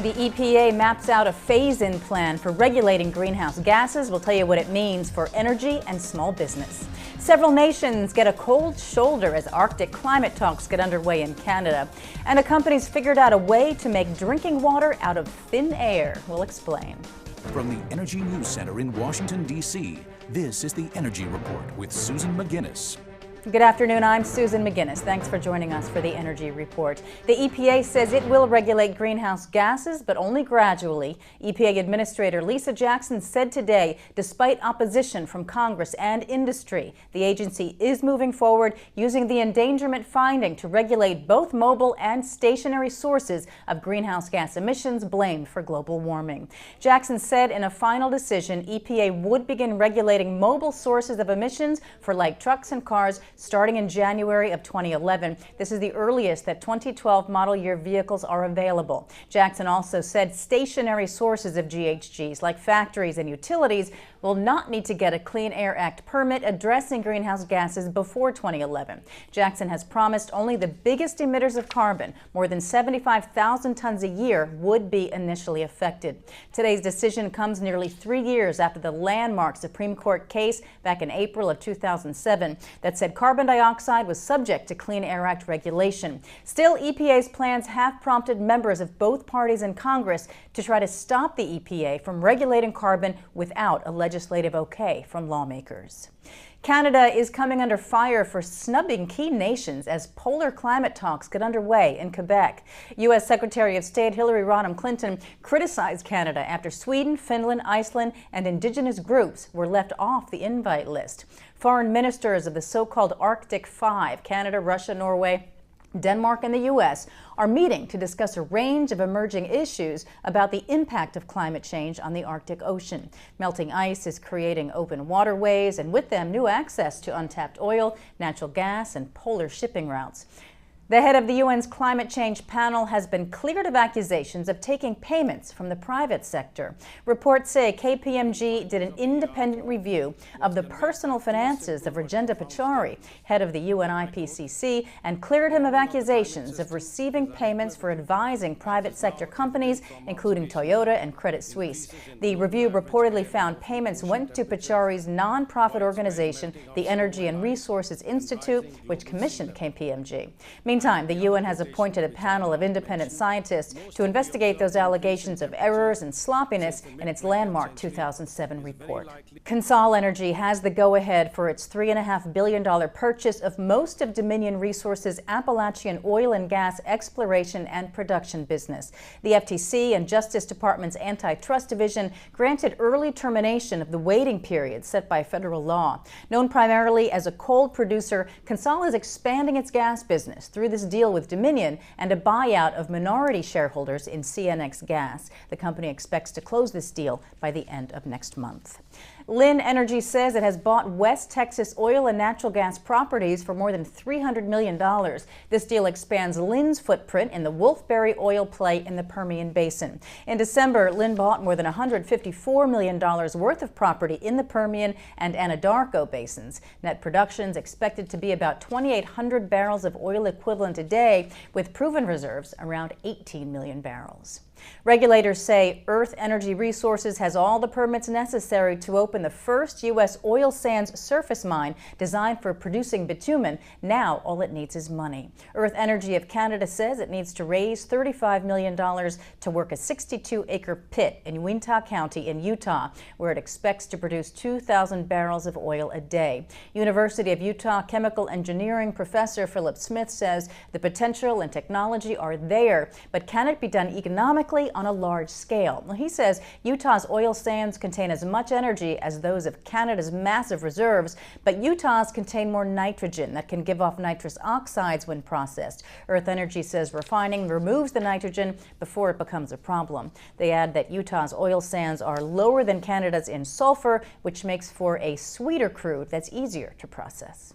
The EPA maps out a phase-in plan for regulating greenhouse gases. We'll tell you what it means for energy and small business. Several nations get a cold shoulder as Arctic climate talks get underway in Canada. And a company's figured out a way to make drinking water out of thin air. We'll explain. From the Energy News Center in Washington, D.C., this is the Energy Report with Susan McGinnis. Good afternoon, I'm Susan McGinnis. Thanks for joining us for the Energy Report. The EPA says it will regulate greenhouse gases, but only gradually. EPA Administrator Lisa Jackson said today, despite opposition from Congress and industry, the agency is moving forward using the endangerment finding to regulate both mobile and stationary sources of greenhouse gas emissions blamed for global warming. Jackson said in a final decision, EPA would begin regulating mobile sources of emissions for light trucks and cars starting in January of 2011. This is the earliest that 2012 model year vehicles are available. Jackson also said stationary sources of GHGs, like factories and utilities, will not need to get a Clean Air Act permit addressing greenhouse gases before 2011. Jackson has promised only the biggest emitters of carbon, more than 75,000 tons a year, would be initially affected. Today's decision comes nearly 3 years after the landmark Supreme Court case back in April of 2007 that said carbon dioxide was subject to Clean Air Act regulation. Still, EPA's plans have prompted members of both parties in Congress to try to stop the EPA from regulating carbon without a legislative okay from lawmakers. Canada is coming under fire for snubbing key nations as polar climate talks get underway in Quebec. U.S. Secretary of State Hillary Rodham Clinton criticized Canada after Sweden, Finland, Iceland, and Indigenous groups were left off the invite list. Foreign ministers of the so-called Arctic Five, Canada, Russia, Norway, Denmark, and the U.S. are meeting to discuss a range of emerging issues about the impact of climate change on the Arctic Ocean. Melting ice is creating open waterways and with them new access to untapped oil, natural gas, and polar shipping routes. The head of the UN's climate change panel has been cleared of accusations of taking payments from the private sector. Reports say KPMG did an independent review of the personal finances of Rajendra Pachauri, head of the UN IPCC, and cleared him of accusations of receiving payments for advising private sector companies, including Toyota and Credit Suisse. The review reportedly found payments went to Pachauri's nonprofit organization, the Energy and Resources Institute, which commissioned KPMG. Meantime, the UN has appointed a panel of independent scientists to investigate those allegations of errors and sloppiness in its landmark 2007 report. Consol Energy has the go-ahead for its $3.5 billion purchase of most of Dominion Resources Appalachian oil and gas exploration and production business. The FTC and Justice Department's Antitrust Division granted early termination of the waiting period set by federal law. Known primarily as a coal producer, Consol is expanding its gas business through this deal with Dominion and a buyout of minority shareholders in CNX Gas. The company expects to close this deal by the end of next month. Linn Energy says it has bought West Texas oil and natural gas properties for more than $300 million. This deal expands Linn's footprint in the Wolfberry oil play in the Permian Basin. In December, Linn bought more than $154 million worth of property in the Permian and Anadarko basins. Net production is expected to be about 2,800 barrels of oil equivalent a day, with proven reserves around 18 million barrels. Regulators say Earth Energy Resources has all the permits necessary to open the first U.S. oil sands surface mine designed for producing bitumen. Now all it needs is money. Earth Energy of Canada says it needs to raise $35 million to work a 62-acre pit in Uintah County in Utah, where it expects to produce 2,000 barrels of oil a day. University of Utah chemical engineering professor Philip Smith says the potential and technology are there, but can it be done economically on a large scale? Well, he says Utah's oil sands contain as much energy as those of Canada's massive reserves, but Utah's contain more nitrogen that can give off nitrous oxides when processed. Earth Energy says refining removes the nitrogen before it becomes a problem. They add that Utah's oil sands are lower than Canada's in sulfur, which makes for a sweeter crude that's easier to process.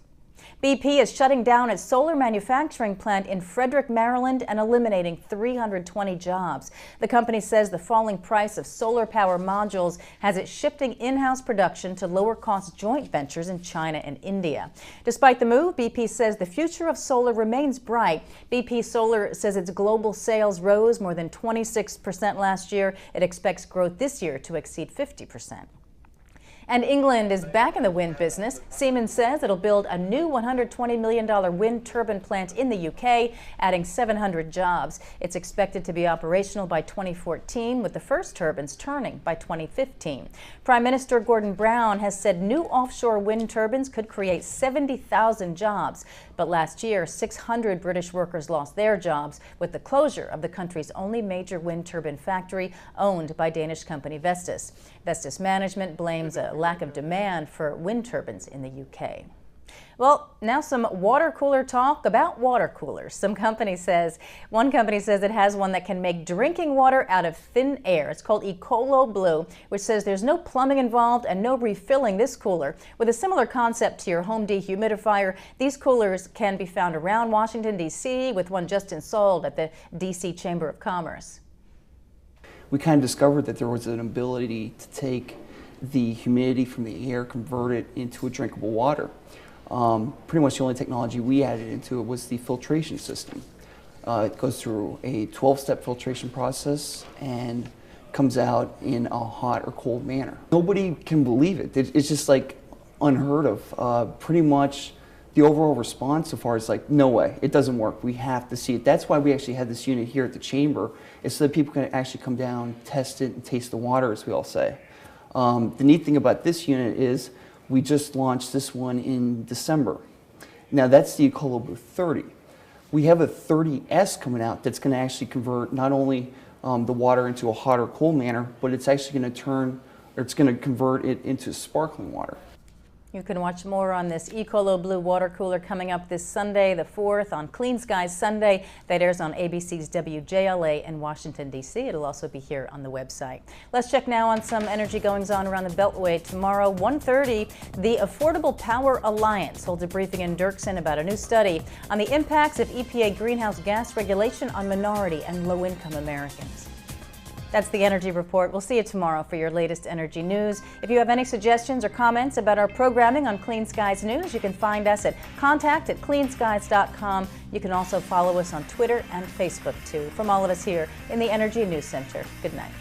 BP is shutting down its solar manufacturing plant in Frederick, Maryland, and eliminating 320 jobs. The company says the falling price of solar power modules has it shifting in-house production to lower-cost joint ventures in China and India. Despite the move, BP says the future of solar remains bright. BP Solar says its global sales rose more than 26% last year. It expects growth this year to exceed 50%. And England is back in the wind business. Siemens says it'll build a new $120 million wind turbine plant in the UK, adding 700 jobs. It's expected to be operational by 2014, with the first turbines turning by 2015. Prime Minister Gordon Brown has said new offshore wind turbines could create 70,000 jobs. But last year, 600 British workers lost their jobs with the closure of the country's only major wind turbine factory, owned by Danish company Vestas. Vestas management blames a lack of demand for wind turbines in the UK. Well, now some water cooler talk about water coolers. One company says it has one that can make drinking water out of thin air. It's called Ecolo Blue, which says there's no plumbing involved and no refilling this cooler. With a similar concept to your home dehumidifier, these coolers can be found around Washington, D.C., with one just installed at the D.C. Chamber of Commerce. We kind of discovered that there was an ability to take the humidity from the air, convert it into a drinkable water. Pretty much the only technology we added into it was the filtration system. It goes through a 12-step filtration process and comes out in a hot or cold manner. Nobody can believe it. It's just like unheard of. Pretty much the overall response so far is like, no way, it doesn't work. We have to see it. That's why we actually had this unit here at the chamber, is so that people can actually come down, test it, and taste the water, as we all say. The neat thing about this unit is we just launched this one in December. Now that's the Ecolo Blue 30. We have a 30S coming out that's going to actually convert not only the water into a hot or cold manner, but it's actually going to convert it into sparkling water. You can watch more on this Ecolo Blue water cooler coming up this Sunday, the 4th, on Clean Skies Sunday. That airs on ABC's WJLA in Washington, D.C. It'll also be here on the website. Let's check now on some energy goings-on around the Beltway. Tomorrow, 1:30, the Affordable Power Alliance holds a briefing in Dirksen about a new study on the impacts of EPA greenhouse gas regulation on minority and low-income Americans. That's the Energy Report. We'll see you tomorrow for your latest energy news. If you have any suggestions or comments about our programming on Clean Skies News, you can find us at contact@cleanskies.com. You can also follow us on Twitter and Facebook, too. From all of us here in the Energy News Center, good night.